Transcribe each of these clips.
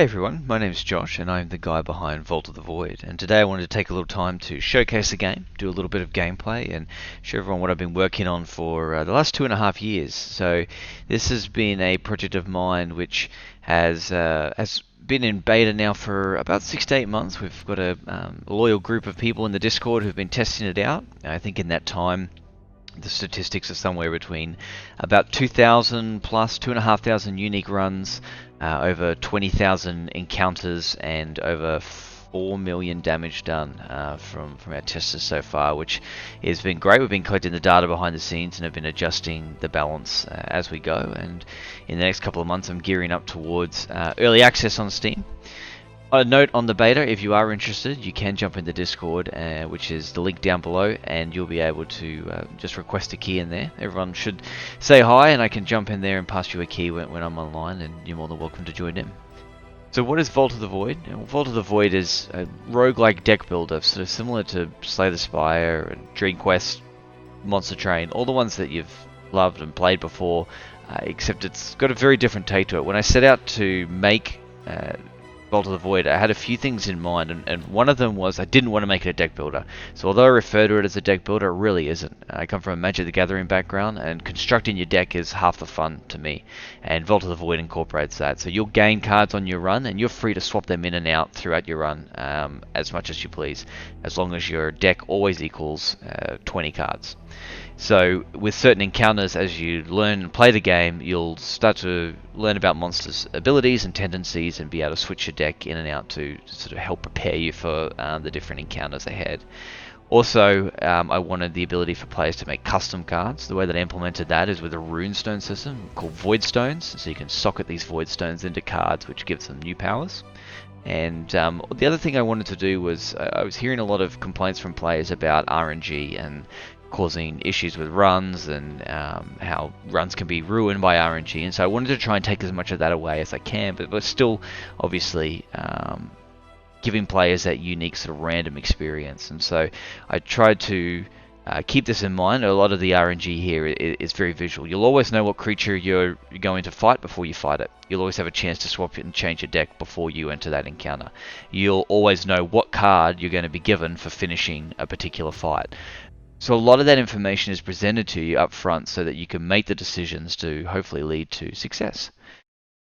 Hey everyone, my name's Josh and I'm the guy behind Vault of the Void, and today I wanted to take a little time to showcase the game, do a little bit of gameplay and show everyone what I've been working on for the last 2.5 years. So this has been a project of mine which has been in beta now for about 6 to 8 months. We've got a loyal group of people in the Discord who've been testing it out. I think in that time the statistics are somewhere between about 2,000 plus 2,500 unique runs, over 20,000 encounters, and over 4 million damage done from our testers so far, which has been great. We've been collecting the data behind the scenes and have been adjusting the balance as we go. And in the next couple of months, I'm gearing up towards early access on Steam. A note on the beta, if you are interested, you can jump in the Discord, which is the link down below, and you'll be able to just request a key in there. Everyone should say hi, and I can jump in there and pass you a key when I'm online, and you're more than welcome to join in. So what is Vault of the Void? Vault of the Void is a roguelike deck builder, sort of similar to Slay the Spire, and Dream Quest, Monster Train, all the ones that you've loved and played before, except it's got a very different take to it. When I set out to make Vault of the Void, I had a few things in mind, and one of them was I didn't want to make it a deck builder. So although I refer to it as a deck builder, it really isn't. I come from a Magic the Gathering background, and constructing your deck is half the fun to me, and Vault of the Void incorporates that. So you'll gain cards on your run, and you're free to swap them in and out throughout your run as much as you please, as long as your deck always equals 20 cards. So with certain encounters, as you learn and play the game, you'll start to learn about monsters' abilities and tendencies and be able to switch your deck in and out to sort of help prepare you for the different encounters ahead. Also, I wanted the ability for players to make custom cards. The way that I implemented that is with a runestone system called void stones, so you can socket these void stones into cards, which gives them new powers. And the other thing I wanted to do was, I was hearing a lot of complaints from players about RNG and causing issues with runs, and how runs can be ruined by RNG, and so I wanted to try and take as much of that away as I can, but still obviously giving players that unique sort of random experience. And so I tried to keep this in mind. A lot of the RNG here is very visual. You'll always know what creature you're going to fight before you fight it. You'll always have a chance to swap it and change your deck before you enter that encounter. You'll always know what card you're going to be given for finishing a particular fight. So a lot of that information is presented to you up front so that you can make the decisions to hopefully lead to success.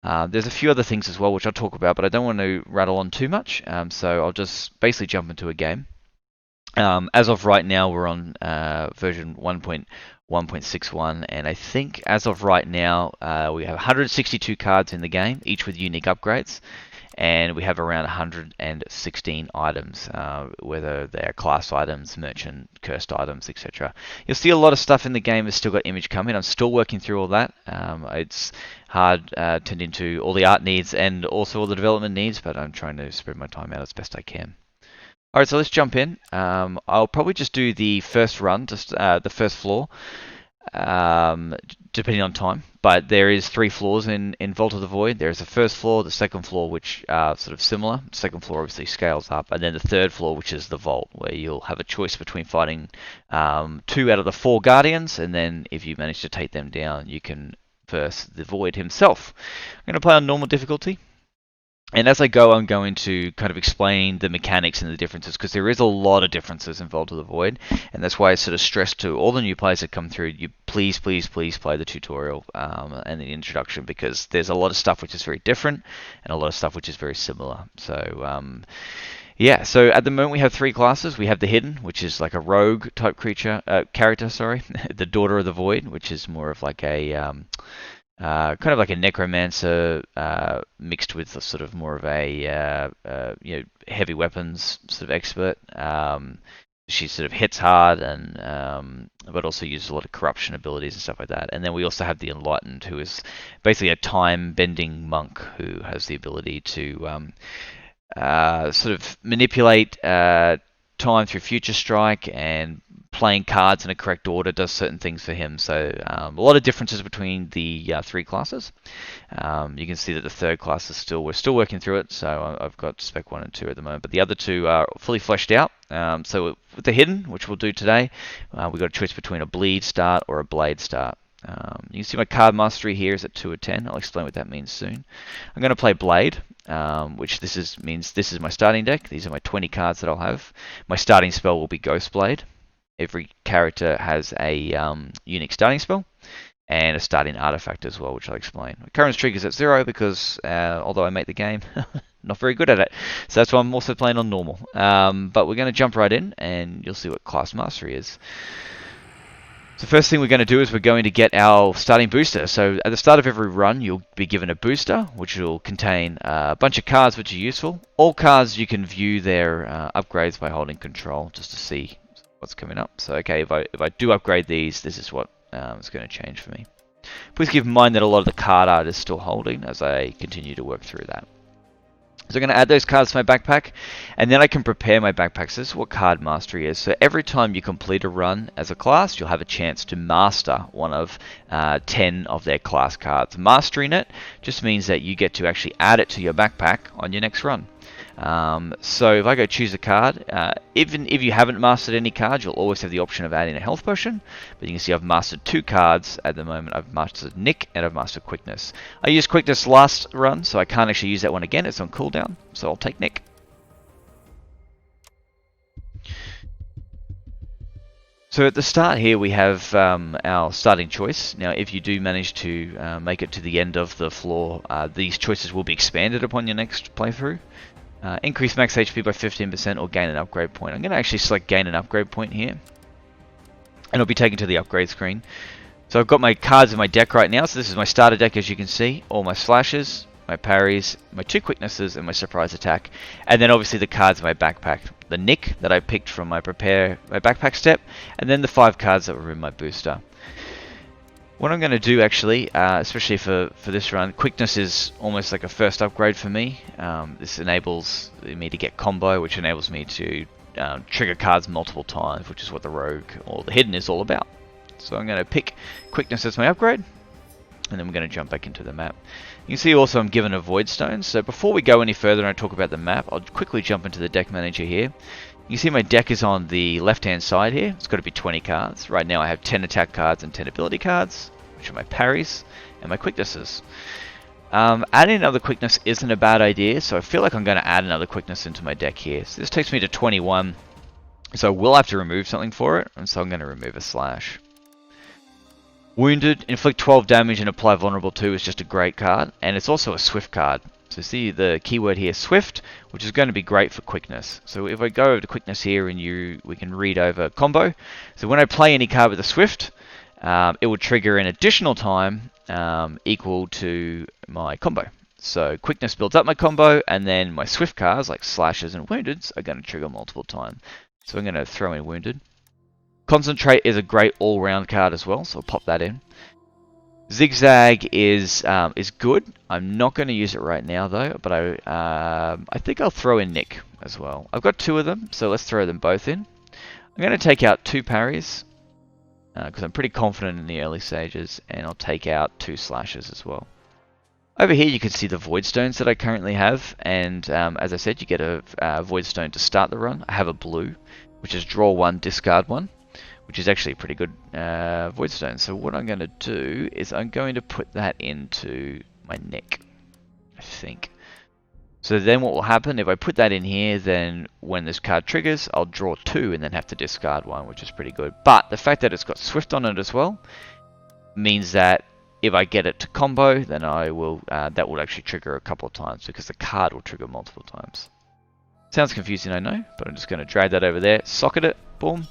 There's a few other things as well which I'll talk about, but I don't want to rattle on too much, so I'll just basically jump into a game. As of right now, we're on version 1.1.61, and I think as of right now we have 162 cards in the game, each with unique upgrades. And we have around 116 items, whether they're class items, merchant, cursed items, etc. You'll see a lot of stuff in the game has still got image coming. I'm still working through all that. It's hard tending to all the art needs and also all the development needs, but I'm trying to spread my time out as best I can. Alright, so let's jump in. I'll probably just do the first run, just the first floor, depending on time. But there is 3 floors in Vault of the Void. There's the first floor, the second floor, which are sort of similar. The second floor obviously scales up, and then the third floor, which is the Vault, where you'll have a choice between fighting 2 out of the 4 Guardians, and then if you manage to take them down, you can verse the Void himself. I'm going to play on normal difficulty. And as I go, I'm going to kind of explain the mechanics and the differences, because there is a lot of differences in Vault of the Void, and that's why I sort of stress to all the new players that come through, you please play the tutorial and the introduction, because there's a lot of stuff which is very different, and a lot of stuff which is very similar. So yeah, so at the moment we have 3 classes. We have the Hidden, which is like a rogue type character, the Daughter of the Void, which is more of like a kind of like a necromancer mixed with a sort of more of a heavy weapons sort of expert. She sort of hits hard, and but also uses a lot of corruption abilities and stuff like that. And then we also have the Enlightened, who is basically a time-bending monk who has the ability to sort of manipulate time through Future Strike, and playing cards in a correct order does certain things for him. So a lot of differences between the 3 classes. You can see that the 3rd class is we're still working through it, so I've got spec 1 and 2 at the moment, but the other 2 are fully fleshed out. So with the Hidden, which we'll do today, we've got a choice between a Bleed start or a Blade start. You can see my card mastery here is at 2 of 10. I'll explain what that means soon. I'm going to play Blade. which means this is my starting deck. These are my 20 cards that I'll have. My starting spell will be Ghost Blade. Every character has a unique starting spell and a starting artifact as well, which I'll explain. Occurrence triggers at 0 because although I make the game, not very good at it. So that's why I'm also playing on normal. But we're going to jump right in and you'll see what class mastery is. So first thing we're going to do is we're going to get our starting booster. So at the start of every run, you'll be given a booster, which will contain a bunch of cards which are useful. All cards, you can view their upgrades by holding control just to see what's coming up. So okay, if I do upgrade these, this is what is going to change for me. Please keep in mind that a lot of the card art is still holding as I continue to work through that. So I'm going to add those cards to my backpack, and then I can prepare my backpack. So this is what card mastery is. So every time you complete a run as a class, you'll have a chance to master one of 10 of their class cards. Mastering it just means that you get to actually add it to your backpack on your next run. So if I go choose a card, even if you haven't mastered any cards, you'll always have the option of adding a health potion. But you can see I've mastered 2 cards at the moment. I've mastered Nick and I've mastered Quickness. I used Quickness last run, so I can't actually use that one again. It's on cooldown, so I'll take Nick. So at the start here we have our starting choice. Now if you do manage to make it to the end of the floor, these choices will be expanded upon your next playthrough. Increase max HP by 15% or gain an upgrade point. I'm going to actually select gain an upgrade point here. And I'll be taken to the upgrade screen. So I've got my cards in my deck right now. So this is my starter deck, as you can see. All my slashes, my parries, my 2 quicknesses, and my surprise attack. And then obviously the cards in my backpack. The Nick that I picked from my backpack step. And then the 5 cards that were in my booster. What I'm going to do actually, especially for this run, Quickness is almost like a first upgrade for me. This enables me to get combo, which enables me to trigger cards multiple times, which is what the Rogue or the Hidden is all about. So I'm going to pick Quickness as my upgrade, and then we're going to jump back into the map. You can see also I'm given a Void Stone. So before we go any further and I talk about the map, I'll quickly jump into the deck manager here. You see my deck is on the left-hand side here. It's got to be 20 cards. Right now I have 10 attack cards and 10 ability cards, which are my parries and my quicknesses. Adding another quickness isn't a bad idea, so I feel like I'm going to add another quickness into my deck here. So this takes me to 21, so I will have to remove something for it, and so I'm going to remove a slash. Wounded, inflict 12 damage and apply vulnerable 2 is just a great card, and it's also a swift card. So see the keyword here, swift, which is going to be great for quickness. So if I go over to quickness here and we can read over combo. So when I play any card with a swift, it will trigger an additional time equal to my combo. So quickness builds up my combo, and then my swift cards like slashes and woundeds are going to trigger multiple times. So I'm going to throw in wounded. Concentrate is a great all-round card as well, so I'll pop that in. Zigzag is good. I'm not going to use it right now though, but I think I'll throw in Nick as well. I've got 2 of them, so let's throw them both in. I'm going to take out 2 parries because I'm pretty confident in the early stages, and I'll take out 2 slashes as well. Over here you can see the Void Stones that I currently have, and as I said, you get a Void Stone to start the run. I have a blue, which is draw 1, discard 1. Which is actually a pretty good Void Stone. So what I'm going to do is I'm going to put that into my Nick, I think. So then what will happen, if I put that in here, then when this card triggers, I'll draw 2 and then have to discard 1, which is pretty good. But the fact that it's got Swift on it as well means that if I get it to combo, then I will that will actually trigger a couple of times because the card will trigger multiple times. Sounds confusing, I know, but I'm just going to drag that over there, socket it, boom.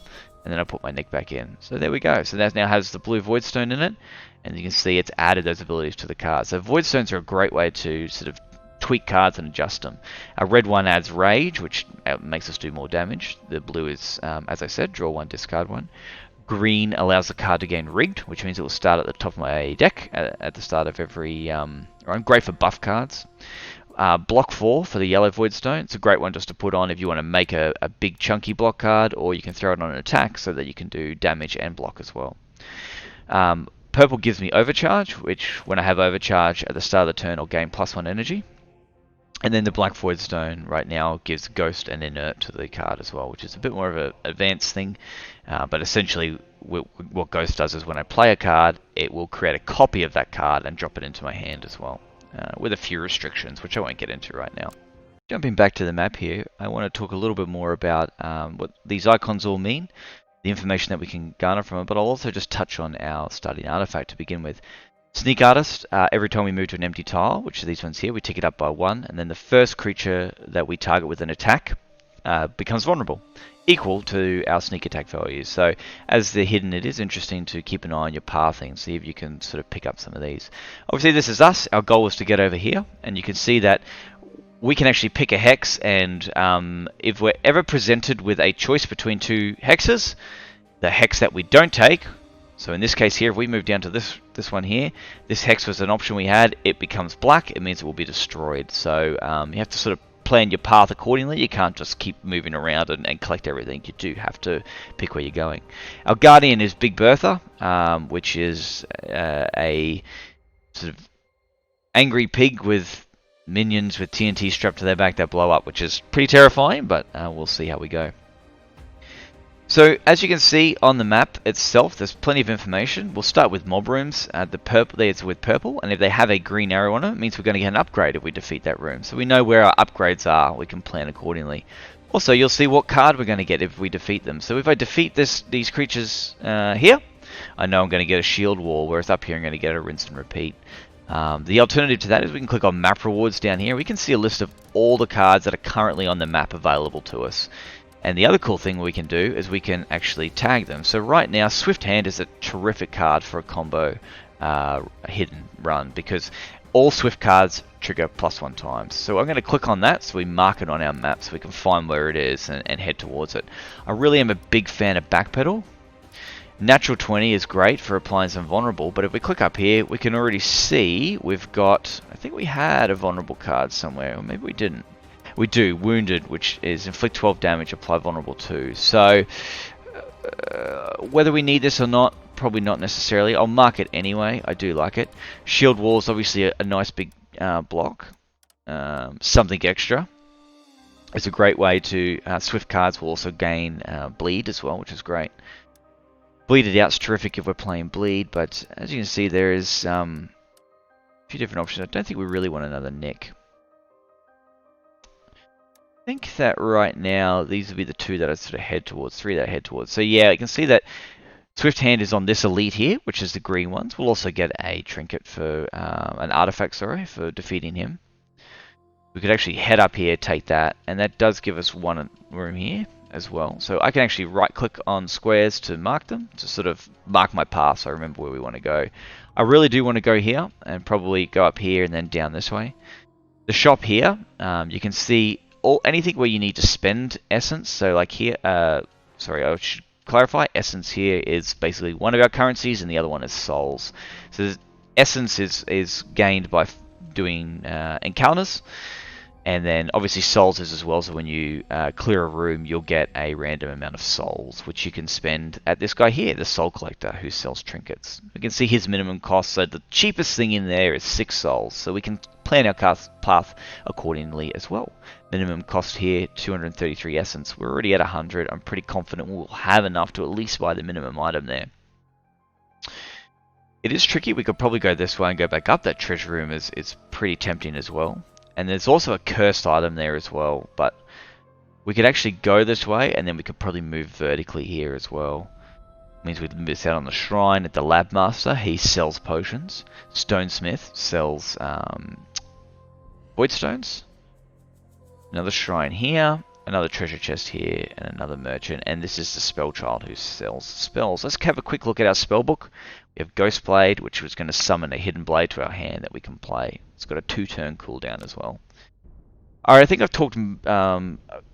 And then I put my Nick back in. So there we go. So that now has the blue Void Stone in it. And you can see it's added those abilities to the card. So Void Stones are a great way to sort of tweak cards and adjust them. A red one adds Rage, which makes us do more damage. The blue is, as I said, draw 1, discard 1. Green allows the card to gain Rigged, which means it will start at the top of my deck at the start of every run. Great for buff cards. Block 4 for the yellow Void Stone. It's a great one just to put on if you want to make a big chunky block card, or you can throw it on an attack so that you can do damage and block as well. Purple gives me Overcharge, which when I have Overcharge at the start of the turn, I'll gain +1 energy. And then the black Void Stone right now gives Ghost and Inert to the card as well, which is a bit more of an advanced thing. But essentially what Ghost does is when I play a card, it will create a copy of that card and drop it into my hand as well. with a few restrictions, which I won't get into right now. Jumping back to the map here, I want to talk a little bit more about what these icons all mean, the information that we can garner from it, but I'll also just touch on our starting artifact to begin with. Sneak Artist, every time we move to an empty tile, which are these ones here, we tick it up by 1, and then the first creature that we target with an attack becomes vulnerable, equal to our sneak attack values. So as they're hidden, it is interesting to keep an eye on your pathing and see if you can sort of pick up some of these. Obviously this is us, our goal was to get over here, and you can see that we can actually pick a hex, and if we're ever presented with a choice between 2 hexes, the hex that we don't take, so in this case here, if we move down to this one here, this hex was an option we had, it becomes black, it means it will be destroyed. So you have to sort of plan your path accordingly. You can't just keep moving around and collect everything. You do have to pick where you're going. Our Guardian is Big Bertha, which is a sort of angry pig with minions with TNT strapped to their back that blow up, which is pretty terrifying, but we'll see how we go. So as you can see on the map itself, there's plenty of information. We'll start with mob rooms. The purple there is with purple, and if they have a green arrow on it, it means we're going to get an upgrade if we defeat that room. So we know where our upgrades are. We can plan accordingly. Also, you'll see what card we're going to get if we defeat them. So if I defeat these creatures here, I know I'm going to get a shield wall, whereas up here I'm going to get a rinse and repeat. The alternative to that is we can click on map rewards down here. We can see a list of all the cards that are currently on the map available to us. And the other cool thing we can do is we can actually tag them. So right now, Swift Hand is a terrific card for a combo hidden run, because all Swift cards trigger +1 times. So I'm going to click on that so we mark it on our map so we can find where it is and head towards it. I really am a big fan of Backpedal. Natural 20 is great for applying some vulnerable, but if we click up here, we can already see we've got, I think we had a vulnerable card somewhere, or maybe we didn't. We do, Wounded, which is inflict 12 damage, apply vulnerable 2. So, whether we need this or not, probably not necessarily. I'll mark it anyway, I do like it. Shield Wall is obviously a nice big block. Something extra. It's a great way to, Swift cards will also gain Bleed as well, which is great. Bleeded Out's terrific if we're playing Bleed, but as you can see there is a few different options. I don't think we really want another Nick. I think that right now these will be the 2 that I sort of head towards, 3 that I head towards. So yeah, you can see that Swift Hand is on this elite here, which is the green ones. We'll also get a trinket for an artifact, sorry, for defeating him. We could actually head up here, take that, and that does give us 1 room here as well. So I can actually right-click on squares to mark them, to sort of mark my path so I remember where we want to go. I really do want to go here and probably go up here and then down this way. The shop here, you can see anything where you need to spend essence. So like here, sorry, I should clarify, essence here is basically one of our currencies and the other one is souls. So essence is gained by doing encounters, and then obviously souls is as well. So when you clear a room, you'll get a random amount of souls, which you can spend at this guy here, the soul collector, who sells trinkets. We can see his minimum cost. So the cheapest thing in there is 6 souls. So we can plan our path accordingly as well. Minimum cost here, 233 essence. We're already at 100. I'm pretty confident we'll have enough to at least buy the minimum item there. It is tricky. We could probably go this way and go back up. That treasure room is pretty tempting as well. And there's also a cursed item there as well. But we could actually go this way, and then we could probably move vertically here as well. Means we'd miss out on the shrine at the lab master. He sells potions. Stonesmith sells void stones. Another shrine here, another treasure chest here, and another merchant. And this is the spell child who sells spells. Let's have a quick look at our spell book. We have Ghost Blade, which was going to summon a hidden blade to our hand that we can play. It's got a 2-turn cooldown as well. Alright, I think I've talked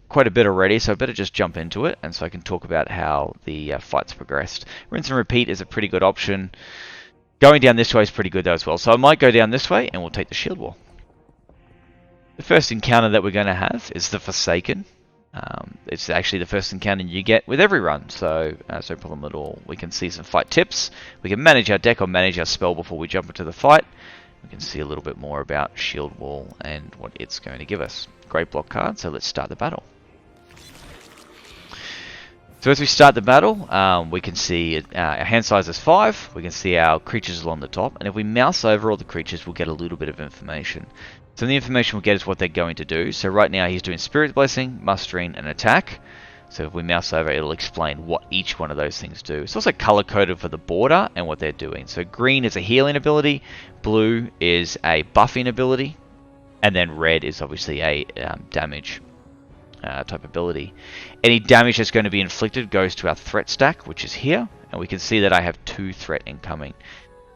quite a bit already, so I better just jump into it, and so I can talk about how the fight's progressed. Rinse and Repeat is a pretty good option. Going down this way is pretty good though as well. So I might go down this way, and we'll take the shield wall. The first encounter that we're going to have is the Forsaken. It's actually the first encounter you get with every run, so no problem at all. We can see some fight tips. We can manage our deck or manage our spell before we jump into the fight. We can see a little bit more about Shield Wall and what it's going to give us. Great block card, so let's start the battle. So as we start the battle, we can see our hand size is 5, we can see our creatures along the top, and if we mouse over all the creatures, we'll get a little bit of information. So the information we'll get is what they're going to do. So right now he's doing Spirit Blessing, Mustering, and Attack. So if we mouse over, it'll explain what each one of those things do. It's also color-coded for the border and what they're doing. So green is a healing ability, blue is a buffing ability, and then red is obviously a damage type ability. Any damage that's going to be inflicted goes to our threat stack, which is here, and we can see that I have 2 threat incoming.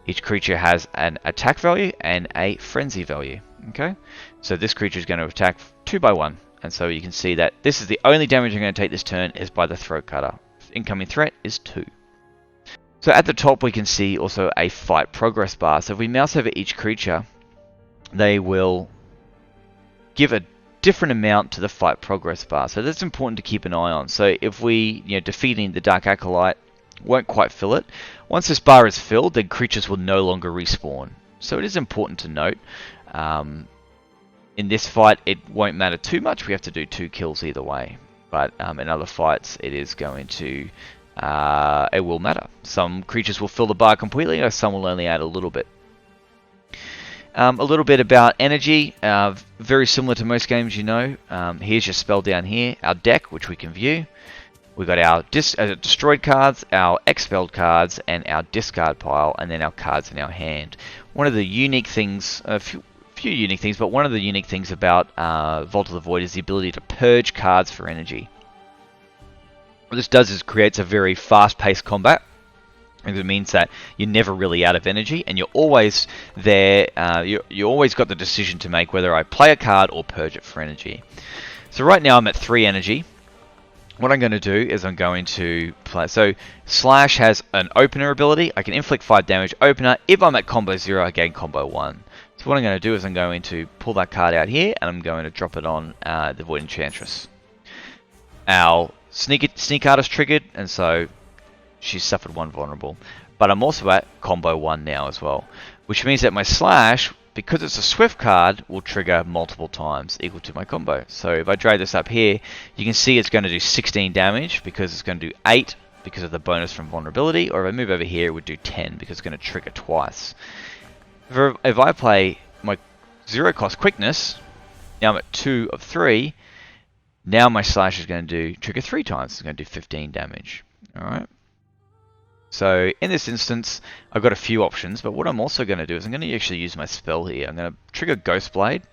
Each creature has an attack value and a frenzy value. Okay, so this creature is going to attack 2 by 1, and so you can see that this is the only damage I'm going to take this turn is by the throat cutter. Incoming threat is 2. So at the top we can see also a fight progress bar. So if we mouse over each creature, they will give a different amount to the fight progress bar. So that's important to keep an eye on. So if we, defeating the Dark Acolyte won't quite fill it. Once this bar is filled, then creatures will no longer respawn. So it is important to note. In this fight, it won't matter too much. We have to do 2 kills either way. But in other fights, it is going to, it will matter. Some creatures will fill the bar completely, or some will only add a little bit. A little bit about energy, very similar to most games here's your spell down here, our deck, which we can view. We've got our destroyed cards, our expelled cards, and our discard pile, and then our cards in our hand. One of the unique things, a few unique things, but one of the unique things about Vault of the Void is the ability to purge cards for energy. What this does is creates a very fast-paced combat. It means that you're never really out of energy, and you're always there. You always got the decision to make whether I play a card or purge it for energy. So right now I'm at 3 energy. What I'm going to do is I'm going to play. So Slash has an opener ability. I can inflict 5 damage opener. If I'm at combo 0, I gain combo 1. So what I'm going to do is I'm going to pull that card out here, and I'm going to drop it on the Void Enchantress. Our Sneak Artist triggered, and so she's suffered 1 vulnerable. But I'm also at combo 1 now as well, which means that my Slash, because it's a swift card, will trigger multiple times equal to my combo. So if I drag this up here, you can see it's going to do 16 damage because it's going to do 8 because of the bonus from vulnerability, or if I move over here, it would do 10 because it's going to trigger twice. If I play my 0 cost quickness, now I'm at 2 of 3, now my Slash is going to trigger 3 times. It's going to do 15 damage. Alright. So in this instance, I've got a few options, but what I'm also going to do is I'm going to actually use my spell here. I'm going to trigger Ghostblade.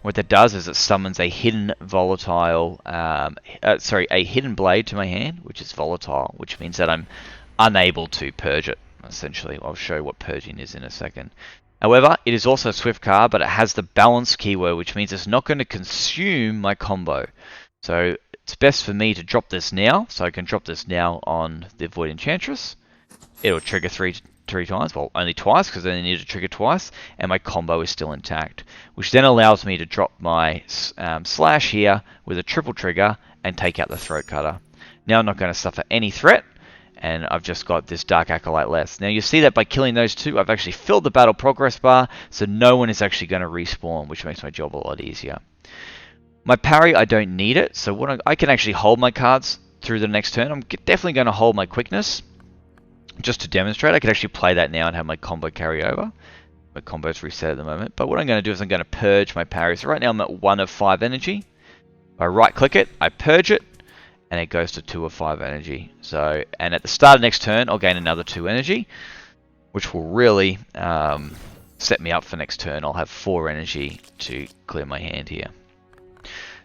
What that does is it summons a hidden volatile, a hidden blade to my hand, which is volatile, which means that I'm unable to purge it, essentially. I'll show you what purging is in a second. However, it is also a swift card, but it has the balance keyword, which means it's not going to consume my combo. So it's best for me to drop this now, so I can drop this now on the Void Enchantress. It'll trigger three times, well, only twice, because I only need to trigger twice, and my combo is still intact, which then allows me to drop my Slash here with a triple trigger and take out the Throat Cutter. Now I'm not going to suffer any threat, and I've just got this Dark Acolyte less. Now you see that by killing those 2, I've actually filled the battle progress bar, so no one is actually going to respawn, which makes my job a lot easier. My parry, I don't need it, so I can actually hold my cards through the next turn. I'm definitely going to hold my quickness. Just to demonstrate, I could actually play that now and have my combo carry over. My combo's reset at the moment. But what I'm going to do is I'm going to purge my parry. So right now I'm at 1 of 5 energy. If I right click it, I purge it, and it goes to 2 of 5 energy. So, and at the start of next turn, I'll gain another 2 energy, which will really set me up for next turn. I'll have 4 energy to clear my hand here.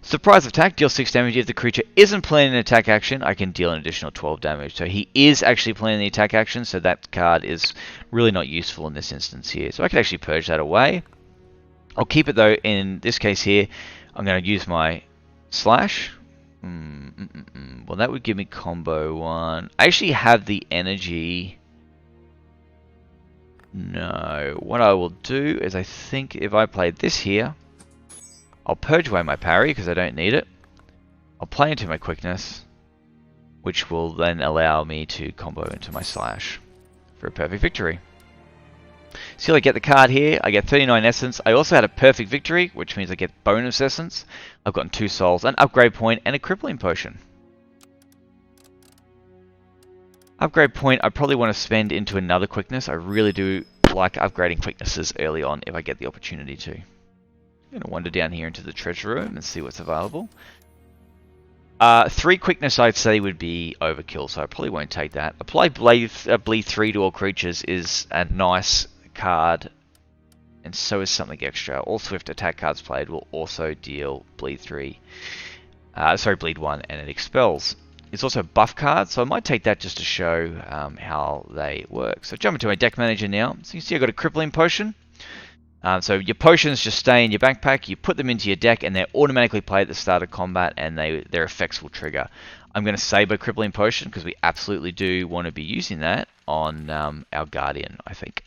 Surprise attack, deal 6 damage. If the creature isn't planning an attack action, I can deal an additional 12 damage. So he is actually planning the attack action, so that card is really not useful in this instance here. So I can actually purge that away. I'll keep it though, in this case here, I'm going to use my Slash. Well, that would give me combo 1. I actually have the energy. No, what I will do is I think if I play this here, I'll purge away my parry because I don't need it. I'll play into my quickness, which will then allow me to combo into my Slash for a perfect victory. So I get the card here, I get 39 essence. I also had a perfect victory, which means I get bonus essence. I've gotten 2 souls, an upgrade point, and a crippling potion. Upgrade point I probably want to spend into another quickness. I really do like upgrading quicknesses early on if I get the opportunity to. I'm going to wander down here into the treasure room and see what's available. 3 quickness I'd say would be overkill, so I probably won't take that. Apply bleed 3 to all creatures is a nice card, and so is something extra. All swift attack cards played will also deal bleed 3. Bleed 1, and it expels. It's also a buff card, so I might take that just to show how they work. So jump into my deck manager now. So you can see I've got a crippling potion. So your potions just stay in your backpack, you put them into your deck, and they're automatically played at the start of combat, and their effects will trigger. I'm going to save a crippling potion, because we absolutely do want to be using that on our Guardian, I think.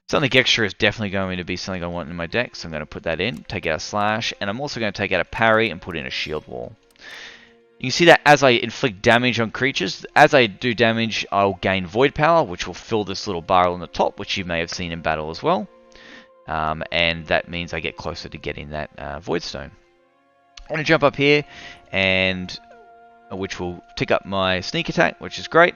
Something extra is definitely going to be something I want in my deck, so I'm going to put that in, take out a slash, and I'm also going to take out a parry and put in a shield wall. You can see that as I inflict damage on creatures, as I do damage, I'll gain void power, which will fill this little bar on the top, which you may have seen in battle as well. And that means I get closer to getting that void stone. I'm going to jump up here, and which will tick up my sneak attack, which is great.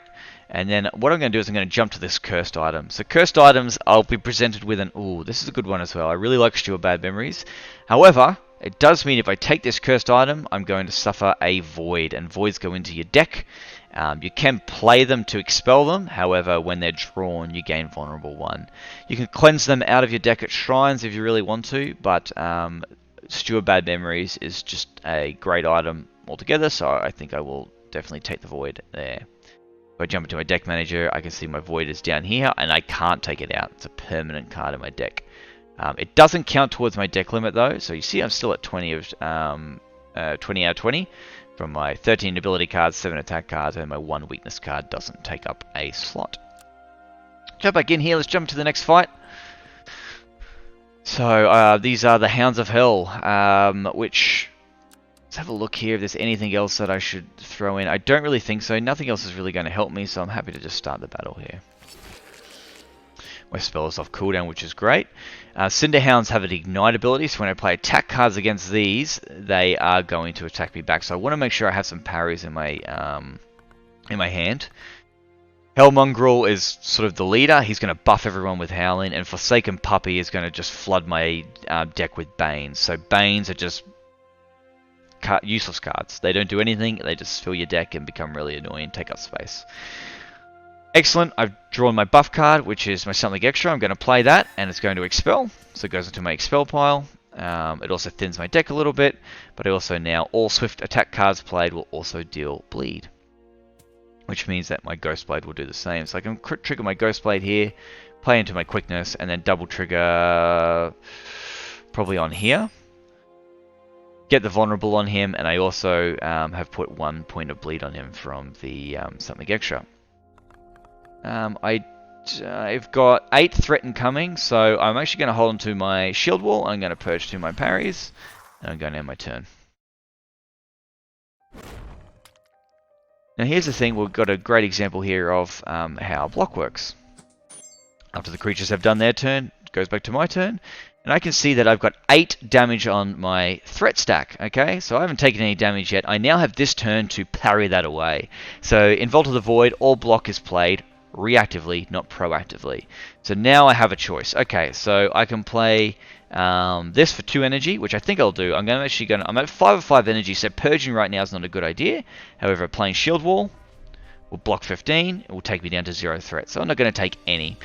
And then what I'm going to do is I'm going to jump to this cursed item. So cursed items, I'll be presented with an... Ooh, this is a good one as well. I really like Stew of Bad Memories. However, it does mean if I take this cursed item, I'm going to suffer a void. And voids go into your deck. You can play them to expel them. However, when they're drawn, you gain vulnerable 1. You can cleanse them out of your deck at shrines if you really want to. But Stew of Bad Memories is just a great item altogether. So I think I will definitely take the void there. If I jump into my deck manager, I can see my void is down here, and I can't take it out. It's a permanent card in my deck. It doesn't count towards my deck limit though, so you see I'm still at 20 out of 20 from my 13 ability cards, 7 attack cards, and my 1 weakness card doesn't take up a slot. Jump back in here, let's jump to the next fight. So these are the Hounds of Hell, which... Let's have a look here if there's anything else that I should throw in. I don't really think so. Nothing else is really going to help me, so I'm happy to just start the battle here. My spell is off cooldown, which is great. Cinderhounds have an ignite ability, so when I play attack cards against these, they are going to attack me back. So I want to make sure I have some parries in my hand. Hellmongrel is sort of the leader. He's going to buff everyone with Howling, and Forsaken Puppy is going to just flood my deck with Banes. So Banes are just useless cards. They don't do anything, they just fill your deck and become really annoying, take up space. Excellent, I've drawn my buff card, which is my something extra. I'm going to play that, and it's going to expel, so it goes into my expel pile. It also thins my deck a little bit, but I also now, all swift attack cards played will also deal bleed, which means that my Ghost Blade will do the same. So I can trigger my Ghost Blade here, play into my quickness, and then double trigger probably on here. Get the vulnerable on him, and I also have put 1 point of bleed on him from the something extra. I've got 8 threaten coming, so I'm actually going to hold on to my shield wall. I'm going to purge 2 my parries, and I'm going to end my turn. Now here's the thing, we've got a great example here of how block works. After the creatures have done their turn, it goes back to my turn. And I can see that I've got 8 damage on my threat stack, okay? So I haven't taken any damage yet. I now have this turn to parry that away. So in Vault of the Void, all block is played reactively, not proactively. So now I have a choice. Okay, so I can play this for 2 energy, which I think I'll do. I'm at 5 of 5 energy, so purging right now is not a good idea. However, playing Shield Wall will block 15, it will take me down to 0 threat, so I'm not going to take any.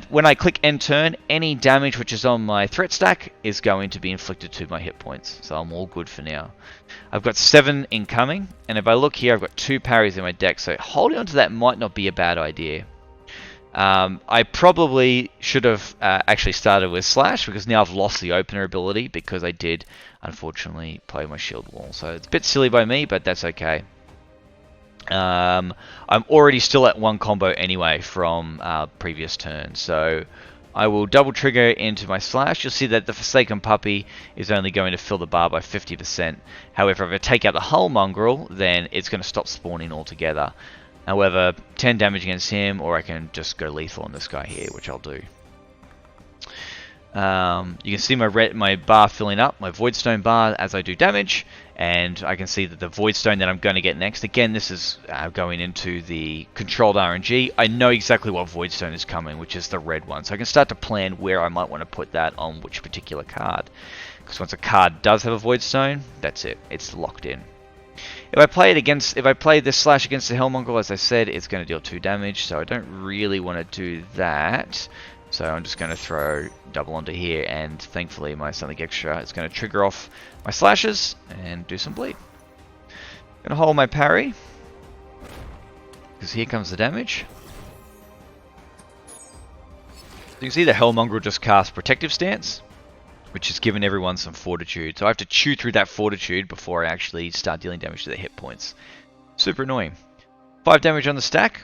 When I click end turn, any damage which is on my threat stack is going to be inflicted to my hit points, so I'm all good for now. I've got 7 incoming, and if I look here, I've got 2 parries in my deck, so holding on to that might not be a bad idea. I probably should have actually started with Slash, because now I've lost the opener ability, because I did, unfortunately, play my shield wall. So it's a bit silly by me, but that's okay. I'm already still at 1 combo anyway from previous turn, so I will double trigger into my Slash. You'll see that the Forsaken Puppy is only going to fill the bar by 50%. However, if I take out the Hellmongrel, then it's going to stop spawning altogether. However, 10 damage against him, or I can just go lethal on this guy here, which I'll do. You can see my bar filling up, my voidstone bar as I do damage, and I can see that the voidstone that I'm going to get next. Again, this is going into the controlled RNG. I know exactly what voidstone is coming, which is the red one, so I can start to plan where I might want to put that on which particular card. Because once a card does have a voidstone, that's it. It's locked in. If I play this slash against the Hellmonger, as I said, it's going to deal 2 damage, so I don't really want to do that. So I'm just going to throw double onto here, and thankfully my something extra is going to trigger off my slashes and do some bleed. Going to hold my parry, because here comes the damage. You can see the Hellmonger just cast Protective Stance, which has given everyone some fortitude. So I have to chew through that fortitude before I actually start dealing damage to their hit points. Super annoying. 5 damage on the stack.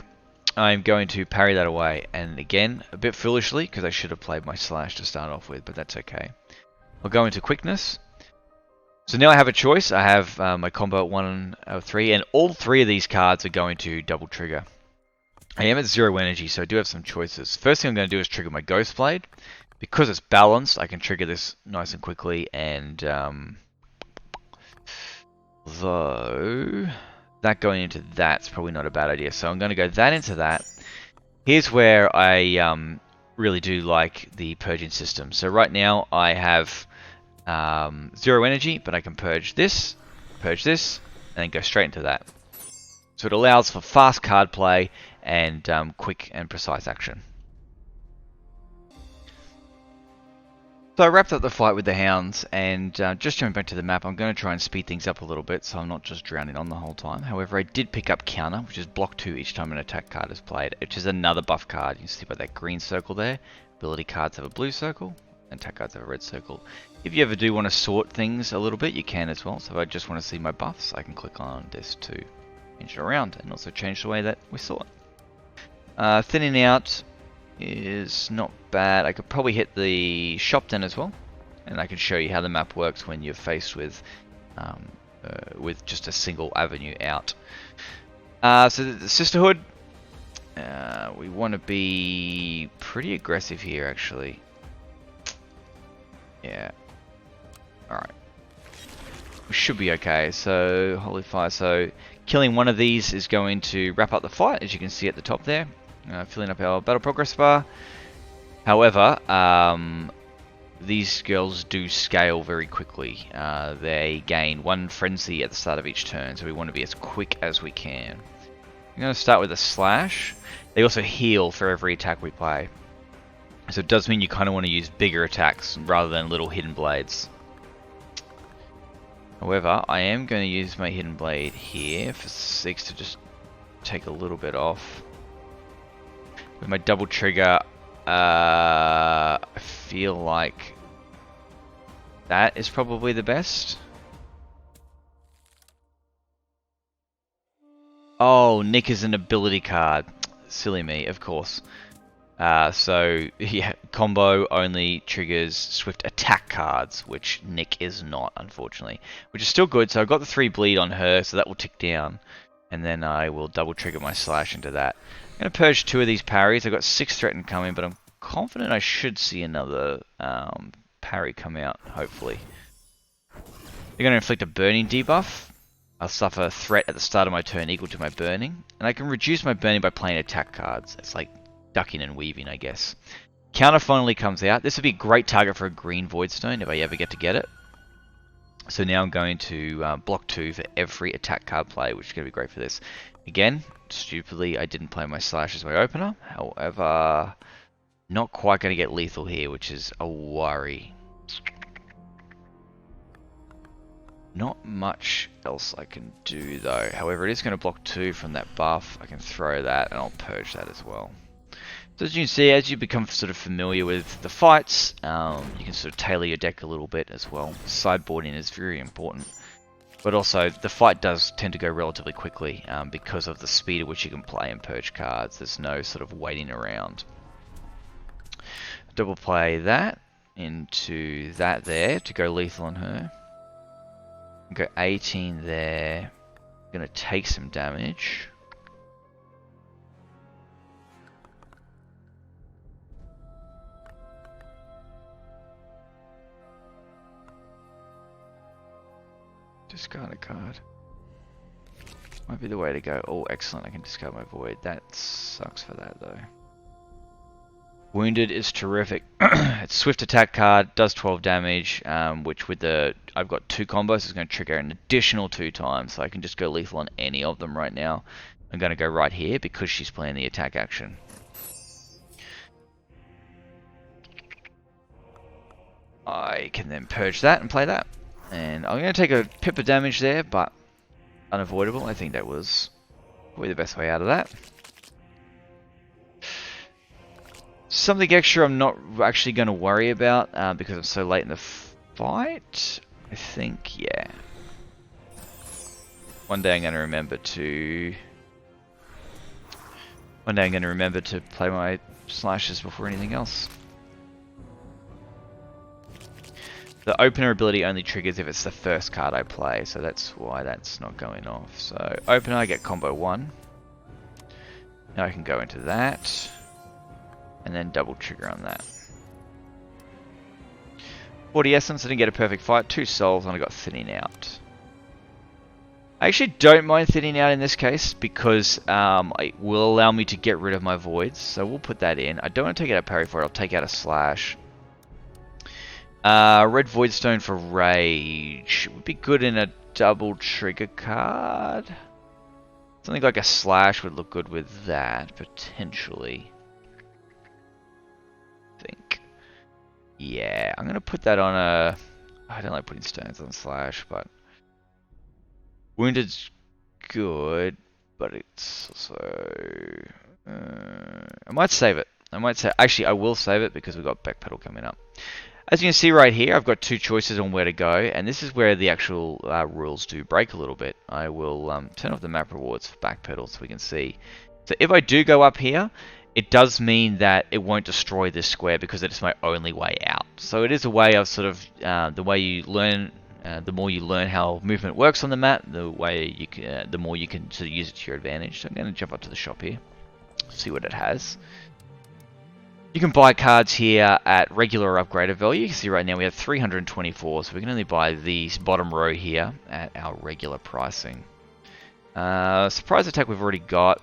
I'm going to parry that away. And again, a bit foolishly, because I should have played my slash to start off with, but that's okay. I'll go into quickness. So now I have a choice. I have my combo at 1 out of 3, and all 3 of these cards are going to double trigger. I am at 0 energy, so I do have some choices. First thing I'm going to do is trigger my Ghost Blade. Because it's balanced, I can trigger this nice and quickly, and though that going into that's probably not a bad idea. So I'm going to go that into that. Here's where I really do like the purging system. So right now I have 0 energy, but I can purge this, and then go straight into that. So it allows for fast card play and quick and precise action. So I wrapped up the fight with the hounds, and just jumping back to the map, I'm going to try and speed things up a little bit so I'm not just drowning on the whole time. However, I did pick up counter, which is block 2 each time an attack card is played, which is another buff card. You can see by that green circle there. Ability cards have a blue circle, and attack cards have a red circle. If you ever do want to sort things a little bit, you can as well. So if I just want to see my buffs, I can click on this to change it around, and also change the way that we sort. Thinning out is not bad. I could probably hit the shop then as well, and I can show you how the map works when you're faced with just a single avenue out. So the Sisterhood, we want to be pretty aggressive here actually. Yeah. Alright. We should be okay. So, Holy Fire. So, killing one of these is going to wrap up the fight, as you can see at the top there. Filling up our battle progress bar. However, these girls do scale very quickly. They gain 1 frenzy at the start of each turn, so we want to be as quick as we can. I'm going to start with a slash. They also heal for every attack we play. So it does mean you kind of want to use bigger attacks rather than little hidden blades. However, I am going to use my hidden blade here for 6 to just take a little bit off. With my double trigger, I feel like that is probably the best. Oh, Nick is an ability card. Silly me, of course. So, yeah, combo only triggers swift attack cards, which Nick is not, unfortunately. Which is still good, so I've got the 3 bleed on her, so that will tick down. And then I will double trigger my slash into that. I'm going to purge 2 of these parries. I've got 6 threaten coming, but I'm confident I should see another parry come out, hopefully. They're going to inflict a burning debuff. I'll suffer a threat at the start of my turn equal to my burning. And I can reduce my burning by playing attack cards. It's like ducking and weaving, I guess. Counter finally comes out. This would be a great target for a green Voidstone if I ever get to get it. So now I'm going to block 2 for every attack card play, which is going to be great for this. Again, stupidly, I didn't play my slash as my opener. However, not quite going to get lethal here, which is a worry. Not much else I can do though. However, it is going to block 2 from that buff. I can throw that and I'll purge that as well. So as you can see, as you become sort of familiar with the fights, you can sort of tailor your deck a little bit as well. Sideboarding is very important. But also, the fight does tend to go relatively quickly because of the speed at which you can play and purge cards. There's no sort of waiting around. Double play that into that there to go lethal on her. Go 18 there. Gonna take some damage. Discard a card. Might be the way to go. Oh, excellent. I can discard my void. That sucks for that, though. Wounded is terrific. It's swift attack card, does 12 damage, which with the... I've got 2 combos, it's going to trigger an additional 2 times, so I can just go lethal on any of them right now. I'm going to go right here because she's playing the attack action. I can then purge that and play that. And I'm going to take a pip of damage there, but unavoidable. I think that was probably the best way out of that. Something extra I'm not actually going to worry about because I'm so late in the fight. I think, yeah. One day I'm going to remember to play my slashes before anything else. The opener ability only triggers if it's the first card I play, so that's why that's not going off. So opener, I get combo 1. Now I can go into that. And then double trigger on that. 40 essence, I didn't get a perfect fight. 2 souls, and I got thinning out. I actually don't mind thinning out in this case because it will allow me to get rid of my voids. So we'll put that in. I don't want to take out a parry for it. I'll take out a slash. Red voidstone for rage would be good in a double trigger card. Something like a slash would look good with that potentially. Yeah, I'm gonna put that on a... I don't like putting stones on slash, but... Wounded's good, but it's also... I might save it. Actually, I will save it because we've got backpedal coming up. As you can see right here, I've got 2 choices on where to go, and this is where the actual rules do break a little bit. I will turn off the map rewards for backpedal so we can see. So if I do go up here, it does mean that it won't destroy this square because it is my only way out. So it is a way of sort of the way you learn, the more you learn how movement works on the map, the more you can sort of use it to your advantage. So I'm going to jump up to the shop here, see what it has. You can buy cards here at regular or upgraded value. You can see right now we have 324, so we can only buy these bottom row here at our regular pricing. Surprise attack we've already got.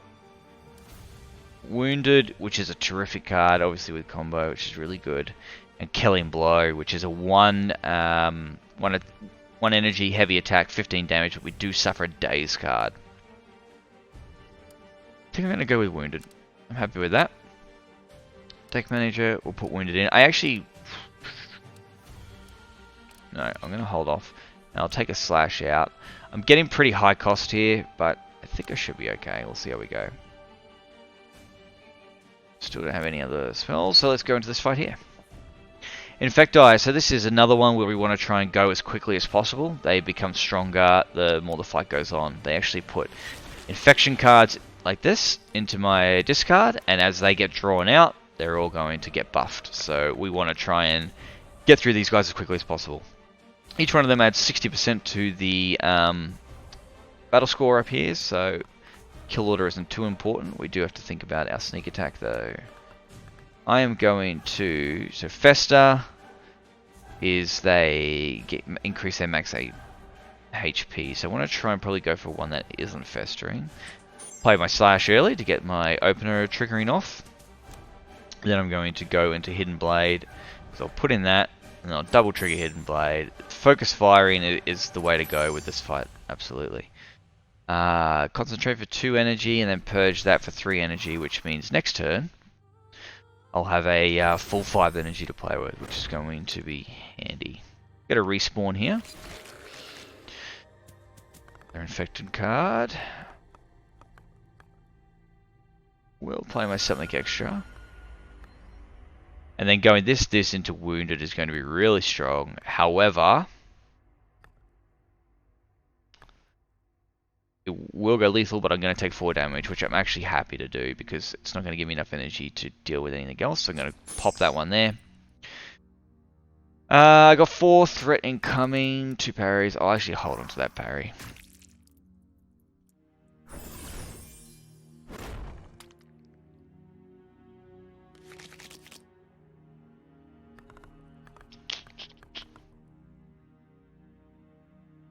Wounded, which is a terrific card, obviously with combo, which is really good, and Killing Blow, which is a one energy heavy attack, 15 damage, but we do suffer a daze card. I think I'm gonna go with Wounded. I'm happy with that. Deck Manager, we'll put Wounded in. No, I'm gonna hold off, and I'll take a slash out. I'm getting pretty high cost here, but I think I should be okay. We'll see how we go. Still don't have any other spells, so let's go into this fight here. Infecti, so this is another one where we want to try and go as quickly as possible. They become stronger the more the fight goes on. They actually put infection cards like this into my discard, and as they get drawn out, they're all going to get buffed. So we want to try and get through these guys as quickly as possible. Each one of them adds 60% to the battle score up here, so kill order isn't too important. We do have to think about our sneak attack though. I am going to... So Fester is they increase their max HP. So I want to try and probably go for one that isn't festering. Play my slash early to get my opener triggering off. Then I'm going to go into Hidden Blade. So I'll put in that and then I'll double trigger Hidden Blade. Focus firing is the way to go with this fight. Absolutely. Concentrate for 2 energy and then purge that for 3 energy, which means next turn I'll have a full 5 energy to play with, which is going to be handy. Get a respawn here. Their infected card. We'll play my something extra. And then going this into Wounded is going to be really strong. However, it will go lethal, but I'm going to take 4 damage, which I'm actually happy to do because it's not going to give me enough energy to deal with anything else. So I'm going to pop that one there. I got 4 threat incoming, 2 parries. I'll actually hold on to that parry.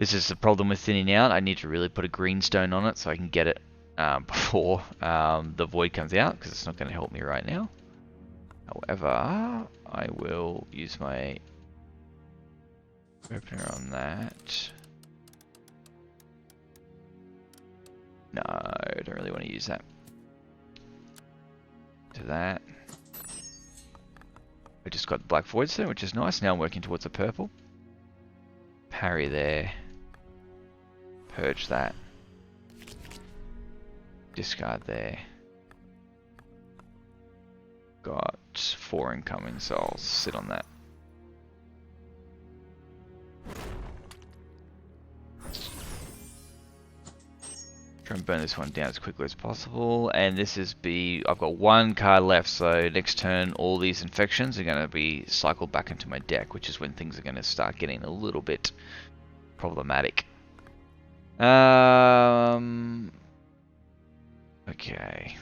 This is the problem with thinning out. I need to really put a green stone on it so I can get it before the void comes out, because it's not going to help me right now. However, I will use my opener on that. No, I don't really want to use that. To that. I just got the black void stone, which is nice. Now I'm working towards the purple. Parry there. Purge that. Discard there. Got 4 incoming, so I'll sit on that. Try and burn this one down as quickly as possible. And this is I've got 1 card left, so next turn all these infections are going to be cycled back into my deck, which is when things are going to start getting a little bit problematic. Okay.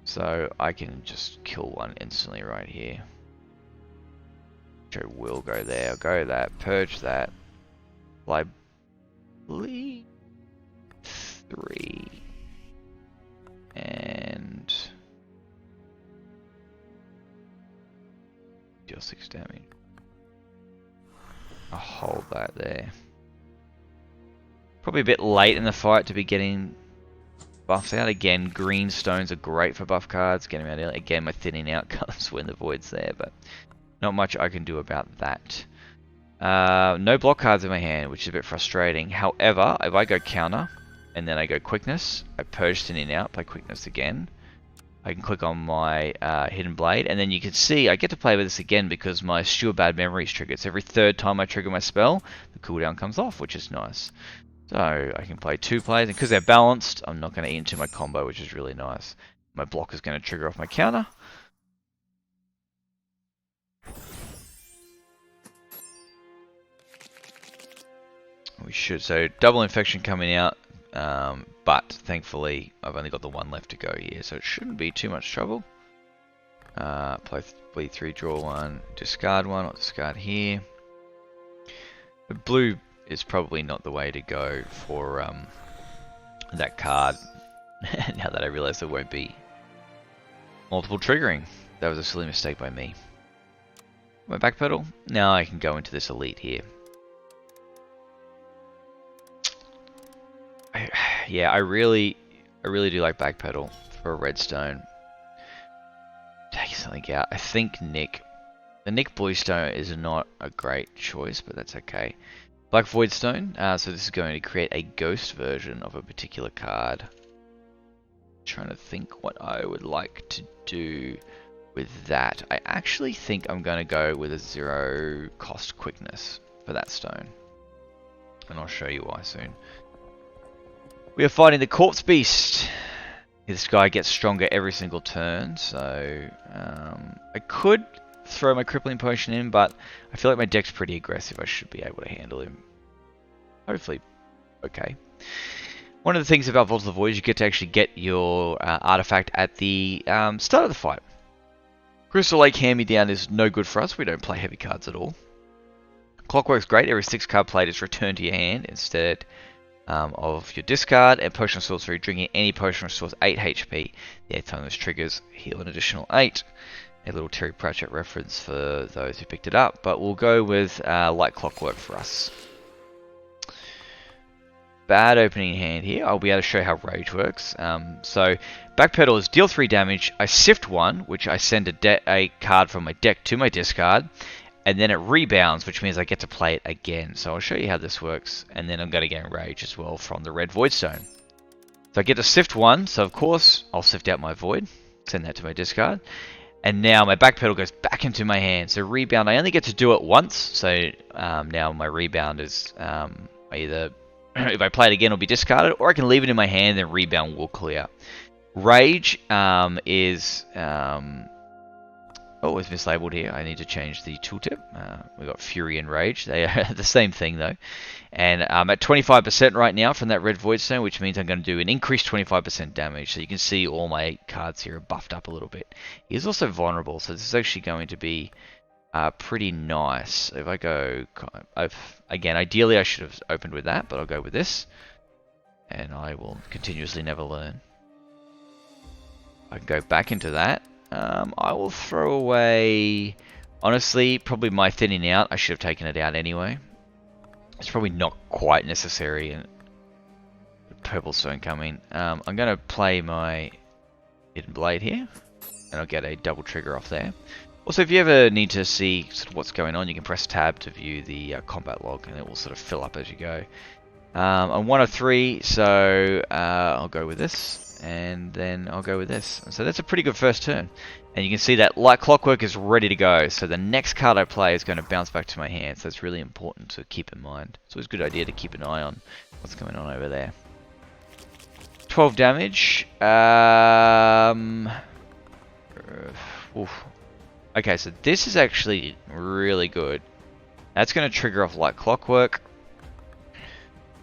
So I can just kill one instantly right here. Which I will go there. I'll go that. Purge that. Bleed 3. And deal 6 damage. I'll hold that there. Probably a bit late in the fight to be getting buffs out. Again, green stones are great for buff cards. Get them out early. Again, my thinning out comes when the void's there, but not much I can do about that. No block cards in my hand, which is a bit frustrating. However, if I go counter, and then I go quickness, I purge thinning out, play quickness again. I can click on my hidden blade, and then you can see I get to play with this again because my Stew of Bad Memories triggers. Every 3rd time I trigger my spell, the cooldown comes off, which is nice. So I can play 2 plays, and because they're balanced, I'm not going to eat into my combo, which is really nice. My block is going to trigger off my counter. We should, so double infection coming out, but thankfully I've only got the 1 left to go here, so it shouldn't be too much trouble. Play bleed 3, draw 1, discard 1, I'll discard here. But blue is probably not the way to go for that card. Now that I realise there won't be multiple triggering. That was a silly mistake by me. My backpedal. Now I can go into this elite here. Yeah, I really do like backpedal for a redstone. Take something out. I think the Nick Bluestone is not a great choice, but that's okay. Black Voidstone, so this is going to create a ghost version of a particular card. Trying to think what I would like to do with that. I actually think I'm going to go with a 0 cost quickness for that stone. And I'll show you why soon. We are fighting the Corpse Beast. This guy gets stronger every single turn, so I could throw my Crippling Potion in, but I feel like my deck's pretty aggressive. I should be able to handle him. Hopefully, okay. One of the things about Vault of the Void is you get to actually get your artifact at the start of the fight. Crystal Lake Hand-Me-Down is no good for us. We don't play heavy cards at all. Clockwork's great. Every 6 card played is returned to your hand instead of your discard. And Potion of Sorcery, drinking any potion restores 8 HP. The 8th time this triggers, heal an additional 8. A little Terry Pratchett reference for those who picked it up, but we'll go with Light Clockwork for us. Bad opening hand here. I'll be able to show how Rage works. So Backpedal is deal 3 damage. I sift 1, which I send a card from my deck to my discard, and then it rebounds, which means I get to play it again. So I'll show you how this works, and then I'm going to get Rage as well from the red Voidstone. So I get to sift 1, so of course I'll sift out my Void, send that to my discard. And now my backpedal goes back into my hand. So rebound, I only get to do it once. So now my rebound is either, if I play it again, it'll be discarded, or I can leave it in my hand and rebound will clear. Rage is, oh, it's mislabeled here. I need to change the tooltip. We've got Fury and Rage. They are the same thing though. And I'm at 25% right now from that red Voidstone, which means I'm going to do an increased 25% damage. So you can see all my cards here are buffed up a little bit. He is also vulnerable, so this is actually going to be pretty nice. If I go, again, ideally I should have opened with that, but I'll go with this, and I will continuously never learn. I can go back into that. I will throw away, honestly, probably my thinning out. I should have taken it out anyway. It's probably not quite necessary, and purple stone coming. I'm going to play my hidden blade here, and I'll get a double trigger off there. Also, if you ever need to see sort of what's going on, you can press tab to view the combat log, and it will sort of fill up as you go. I'm 1 of 3, so I'll go with this, and then I'll go with this. So that's a pretty good first turn. And you can see that like clockwork is ready to go, so the next card I play is going to bounce back to my hand, so it's really important to keep in mind. It's always a good idea to keep an eye on what's going on over there. 12 damage. Oof. Okay, so this is actually really good. That's going to trigger off like clockwork.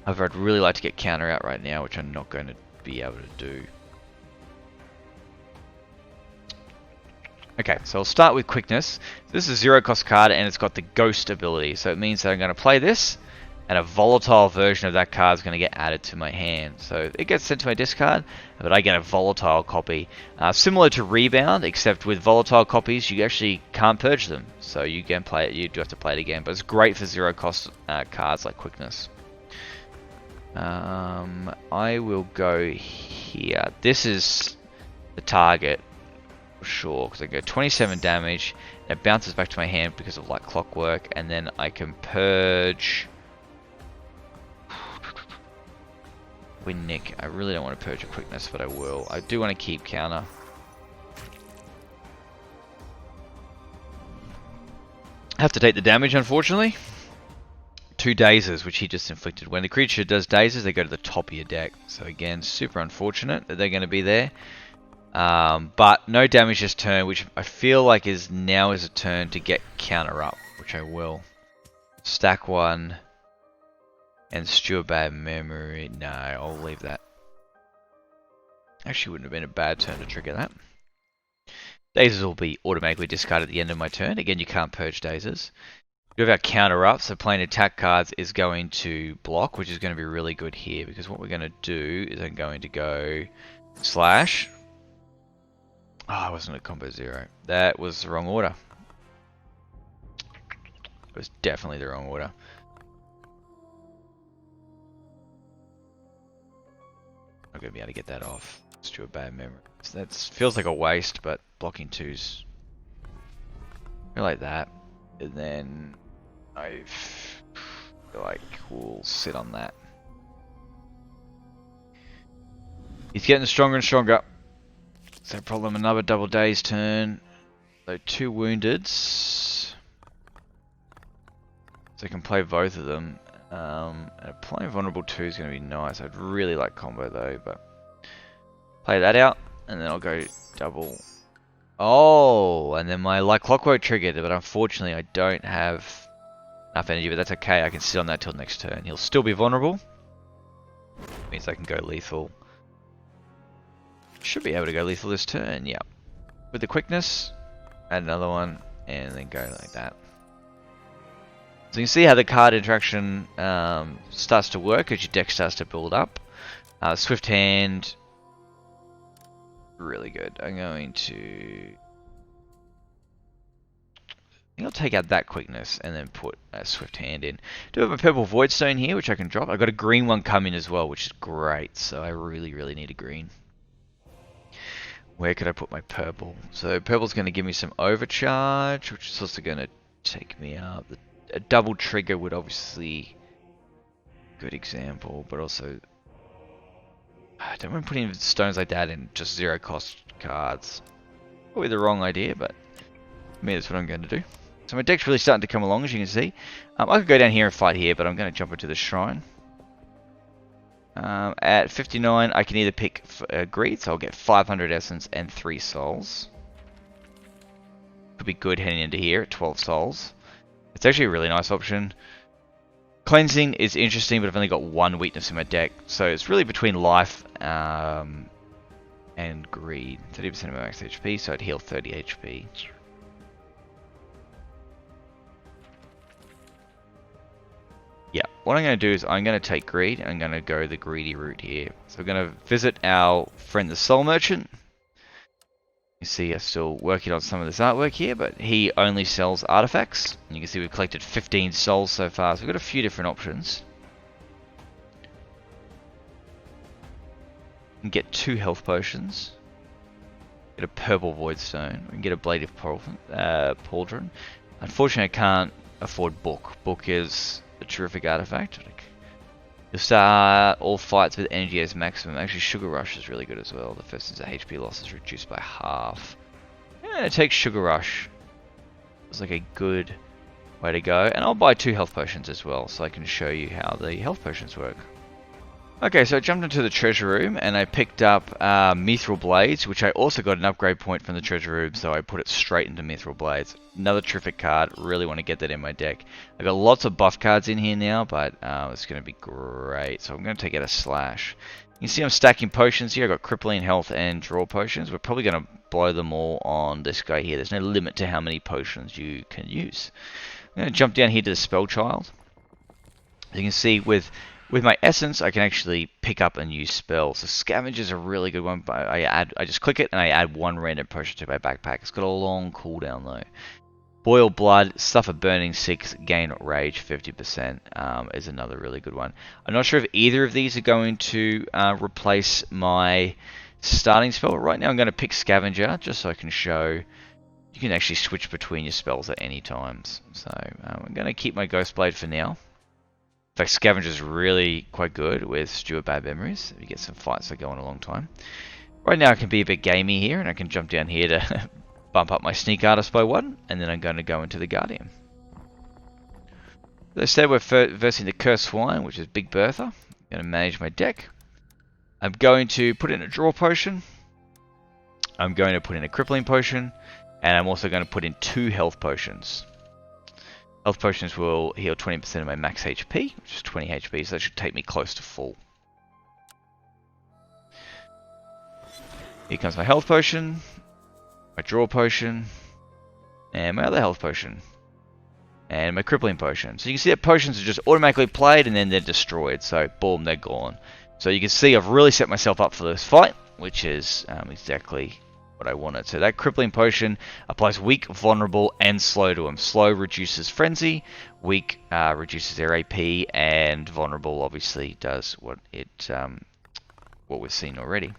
However, I'd really like to get counter out right now, which I'm not going to be able to do. Okay, so I'll start with quickness. This is a 0 cost card, and it's got the ghost ability. So it means that I'm going to play this, and a volatile version of that card is going to get added to my hand. So it gets sent to my discard, but I get a volatile copy. Similar to Rebound, except with volatile copies, you actually can't purge them. So you can play it, you do have to play it again, but it's great for 0 cost cards like quickness. I will go here. This is the target, for sure, because I go 27 damage, and it bounces back to my hand because of like clockwork, and then I can purge... Wind Nick. I really don't want to purge a quickness, but I will. I do want to keep counter. Have to take the damage, unfortunately. 2 dazes, which he just inflicted. When the creature does dazes, they go to the top of your deck. So again, super unfortunate that they're going to be there. But no damage this turn, which I feel like is now is a turn to get counter up, which I will. Stack 1. And stew a bad memory. No, I'll leave that. Actually, wouldn't have been a bad turn to trigger that. Dazes will be automatically discarded at the end of my turn. Again, you can't purge dazes. We have our counter up, so playing attack cards is going to block, which is going to be really good here, because what we're going to do is I'm going to go slash. Oh, it wasn't a combo 0. That was the wrong order. It was definitely the wrong order. I'm going to be able to get that off. It's to a bad memory. So that feels like a waste, but blocking 2's like that. And then I feel like we'll sit on that. He's getting stronger and stronger. So problem, another double daze turn. So 2 wounded. So I can play both of them. And playing vulnerable 2 is going to be nice. I'd really like combo though, but play that out, and then I'll go double. Oh, and then my like clockwork triggered, but unfortunately I don't have enough energy, but that's okay. I can sit on that till next turn. He'll still be vulnerable. Means I can go lethal. Should be able to go lethal this turn, yep. With the quickness, add another one, and then go like that. So you can see how the card interaction starts to work as your deck starts to build up. Swift Hand, really good. I'm going to... I think I'll take out that quickness and then put a Swift Hand in. Do have a purple Void Stone here, which I can drop. I've got a green one coming as well, which is great. So I really, really need a green. Where could I put my purple? So purple's going to give me some overcharge, which is also going to take me up. A double trigger would obviously... Good example, but also... I don't mind putting stones like that in just 0 cost cards. Probably the wrong idea, but for me that's what I'm going to do. So my deck's really starting to come along, as you can see. I could go down here and fight here, but I'm going to jump into the shrine. At 59, I can either pick greed, so I'll get 500 essence and 3 souls. Could be good heading into here at 12 souls. It's actually a really nice option. Cleansing is interesting, but I've only got 1 weakness in my deck, so it's really between life and greed. 30% of my max HP, so I'd heal 30 HP. what I'm going to do is I'm going to take greed and I'm going to go the greedy route here. So we're going to visit our friend the Soul Merchant. You see us still working on some of this artwork here, but he only sells artifacts. And you can see we've collected 15 souls so far, so we've got a few different options. We can get 2 health potions. Get a purple void stone. We can get a blade of pauldron. Unfortunately, I can't afford book. Book is a terrific artifact. You'll start all fights with energy as maximum. Actually, Sugar Rush is really good as well. The first is the HP loss is reduced by half. Yeah, take Sugar Rush. It's like a good way to go. And I'll buy 2 health potions as well, so I can show you how the health potions work. Okay, so I jumped into the treasure room and I picked up Mithril Blades, which I also got an upgrade point from the treasure room, so I put it straight into Mithril Blades. Another terrific card, really want to get that in my deck. I got lots of buff cards in here now, but it's going to be great. So I'm going to take out a Slash. You can see I'm stacking potions here. I've got Crippling Health and Draw Potions. We're probably going to blow them all on this guy here. There's no limit to how many potions you can use. I'm going to jump down here to the Spell Child. As you can see with my essence, I can actually pick up and use spells. So Scavenge is a really good one. But I just click it and I add 1 random potion to my backpack. It's got a long cooldown though. Boil Blood, Suffer Burning 6, Gain Rage 50% is another really good one. I'm not sure if either of these are going to replace my starting spell. Right now I'm going to pick Scavenger just so I can show you can actually switch between your spells at any times. So I'm going to keep my Ghost Blade for now. In fact, Scavenger's really quite good with Steward Bad Memories. You get some fights that go on a long time. Right now I can be a bit gamey here, and I can jump down here to bump up my Sneak Artist by 1, and then I'm going to go into the Guardian. As I said, we're versing the Cursed Swine, which is Big Bertha. I'm going to manage my deck. I'm going to put in a Draw Potion. I'm going to put in a Crippling Potion, and I'm also going to put in 2 Health Potions. Health Potions will heal 20% of my max HP, which is 20 HP, so that should take me close to full. Here comes my Health Potion, my Draw Potion, and my other Health Potion, and my Crippling Potion. So you can see that potions are just automatically played and then they're destroyed, so boom, they're gone. So you can see I've really set myself up for this fight, which is exactly what I wanted. So that Crippling Potion applies weak, vulnerable, and slow to them. Slow reduces frenzy, weak reduces their AP, and vulnerable obviously does what we've seen already.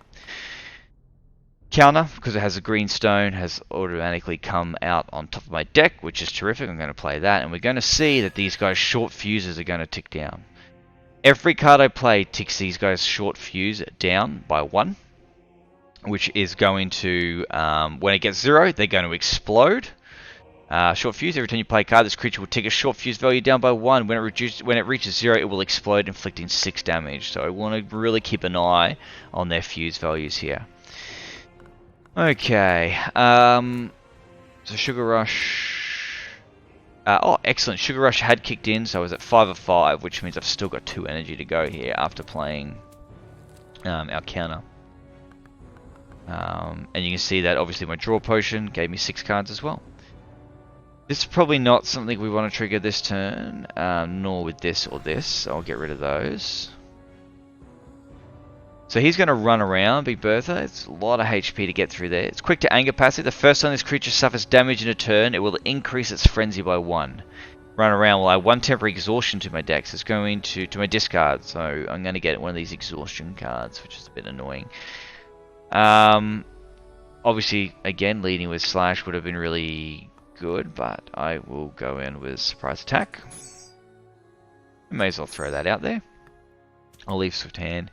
Counter, because it has a green stone, has automatically come out on top of my deck, which is terrific. I'm going to play that, and we're going to see that these guys' short fuses are going to tick down. Every card I play ticks these guys' short fuse down by 1. Which is going to, when it gets 0, they're going to explode. Short fuse, every time you play a card, this creature will tick a short fuse value down by 1. When it reaches 0, it will explode, inflicting 6 damage. So I want to really keep an eye on their fuse values here. Okay, so Sugar Rush. Oh, excellent. Sugar Rush had kicked in, so I was at 5 of 5, which means I've still got 2 energy to go here after playing our counter. And you can see that obviously my Draw Potion gave me 6 cards as well. This is probably not something we want to trigger this turn, nor with this or this, so I'll get rid of those. So he's going to run around, Big Bertha. It's a lot of HP to get through there. It's quick to anger passive. The first time this creature suffers damage in a turn, it will increase its frenzy by 1. Run around will add 1 temporary exhaustion to my deck, so it's going to my discard. So I'm going to get one of these exhaustion cards, which is a bit annoying. Obviously, again, leading with Slash would have been really good, but I will go in with Surprise Attack. I may as well throw that out there. I'll leave Swift Hand.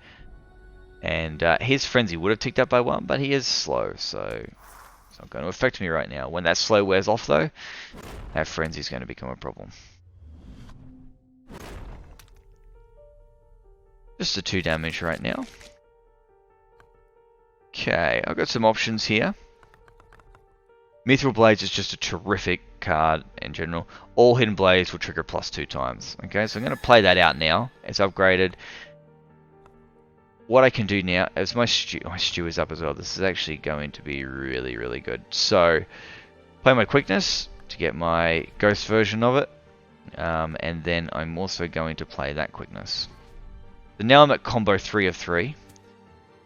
And his Frenzy would have ticked up by 1, but he is slow, so it's not going to affect me right now. When that slow wears off, though, that Frenzy is going to become a problem. Just a 2 damage right now. Okay, I've got some options here. Mithril Blades is just a terrific card in general. All Hidden Blades will trigger +2 times. Okay, so I'm going to play that out now. It's upgraded. What I can do now, as my stew is up as well, this is actually going to be really, really good. So, play my Quickness to get my Ghost version of it. and then I'm also going to play that quickness. So now I'm at combo 3 of 3.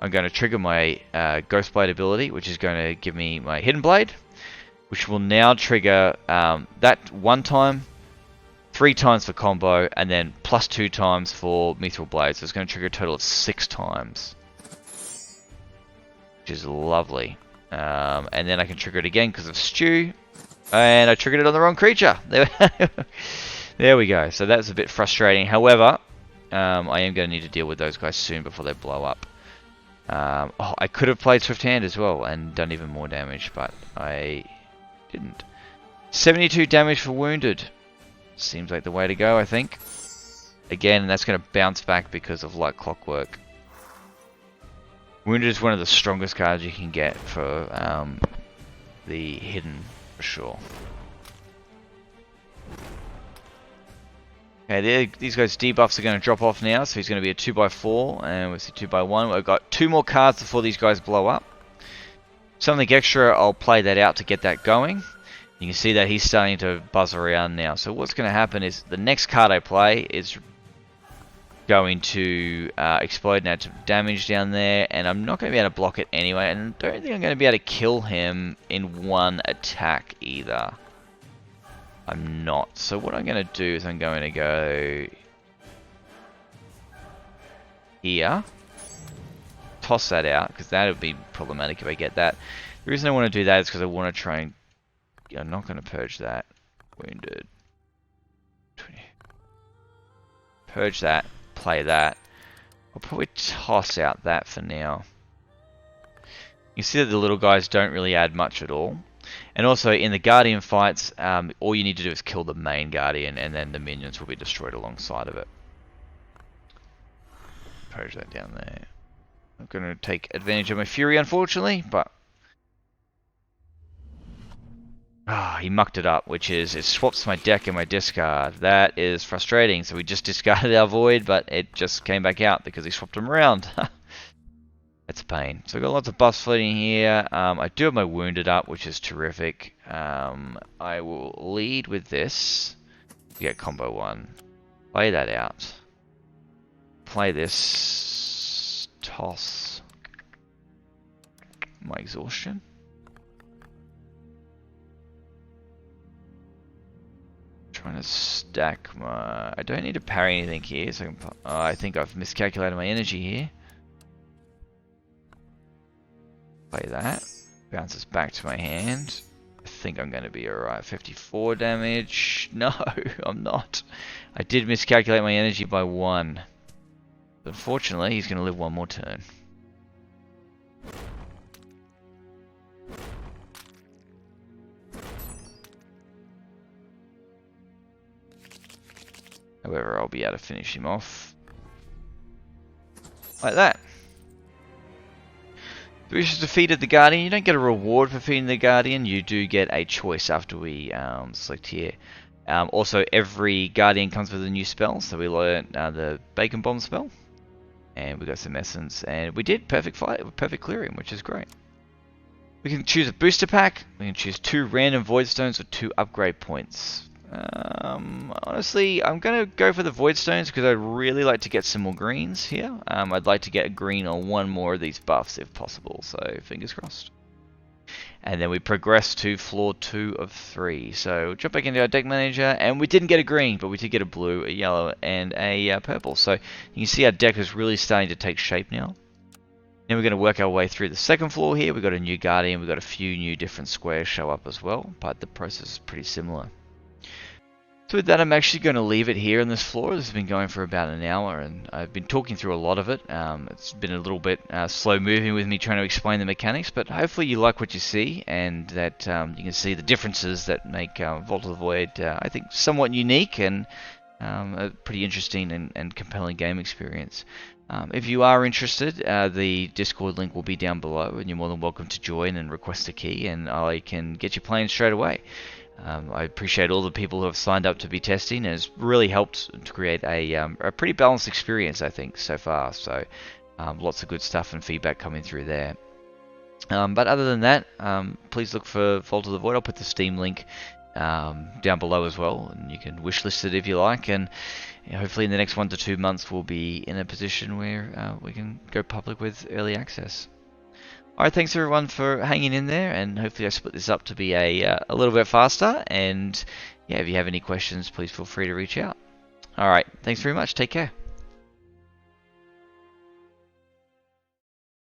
I'm going to trigger my Ghost Blade ability, which is going to give me my Hidden Blade, which will now trigger that 1 time, 3 times for combo, and then plus 2 times for Mithril Blade. So it's going to trigger a total of 6 times, which is lovely. And then I can trigger it again because of Stew, and I triggered it on the wrong creature. There we go. So that's a bit frustrating. However, I am going to need to deal with those guys soon before they blow up. I could have played Swift Hand as well and done even more damage, but I didn't. 72 damage for Wounded. Seems like the way to go, I think. Again, that's going to bounce back because of Like Clockwork. Wounded is one of the strongest cards you can get for the Hidden, for sure. Okay, these guys' debuffs are going to drop off now, so he's going to be a 2x4, and we'll see 2x1. We've got 2 more cards before these guys blow up. Something extra, I'll play that out to get that going. You can see that he's starting to buzz around now. So what's going to happen is the next card I play is going to explode and add some damage down there, and I'm not going to be able to block it anyway, and I don't think I'm going to be able to kill him in 1 attack either. I'm not. So what I'm going to do is I'm going to go here, toss that out, because that would be problematic if I get that. The reason I want to do that is because I want to try and... I'm not going to purge that. Wounded. 20. Purge that. Play that. I'll probably toss out that for now. You see that the little guys don't really add much at all. And also in the Guardian fights, all you need to do is kill the main Guardian, and then the minions will be destroyed alongside of it. Purge that down there. I'm going to take advantage of my Fury, unfortunately, but... he mucked it up, which is, it swaps my deck and my discard. That is frustrating. So we just discarded our Void, but it just came back out because he swapped them around. That's a pain. So I've got lots of buffs floating here. I do have my Wounded up, which is terrific. I will lead with this. Get combo 1. Play that out. Play this. Toss. My Exhaustion. Trying to stack my... I don't need to parry anything here, so I think I've miscalculated my energy here. Play that. Bounces back to my hand. I think I'm going to be alright. 54 damage. No, I'm not. I did miscalculate my energy by 1. But unfortunately, he's going to live 1 more turn. However, I'll be able to finish him off. Like that. We just defeated the Guardian. You don't get a reward for defeating the Guardian. You do get a choice after we select here. Also, every Guardian comes with a new spell. So we learned the Bacon Bomb spell. And we got some Essence. And we did perfect fight with perfect clearing, which is great. We can choose a booster pack. We can choose 2 random Void Stones with 2 upgrade points. Honestly, I'm going to go for the Void Stones because I'd really like to get some more greens here. I'd like to get a green on 1 more of these buffs if possible, so fingers crossed. And then we progress to floor 2 of 3. So jump back into our deck manager, and we didn't get a green, but we did get a blue, a yellow, and a purple. So you can see our deck is really starting to take shape now. Then we're going to work our way through the second floor here. We've got a new Guardian, we've got a few new different squares show up as well, but the process is pretty similar. So with that, I'm actually going to leave it here on this floor. This has been going for about an hour, and I've been talking through a lot of it. It's been a little bit slow moving with me trying to explain the mechanics, but hopefully you like what you see, and that you can see the differences that make Vault of the Void, I think, somewhat unique and a pretty interesting and compelling game experience. If you are interested, the Discord link will be down below, and you're more than welcome to join and request a key, and I can get you playing straight away. I appreciate all the people who have signed up to be testing, and it's really helped to create a pretty balanced experience, I think, so far. So lots of good stuff and feedback coming through there. But other than that, please look for Vault of the Void. I'll put the Steam link down below as well, and you can wishlist it if you like, and hopefully in the next 1 to 2 months we'll be in a position where we can go public with early access. Alright, thanks everyone for hanging in there, and hopefully I split this up to be a little bit faster, and yeah, if you have any questions, please feel free to reach out. Alright, thanks very much, take care.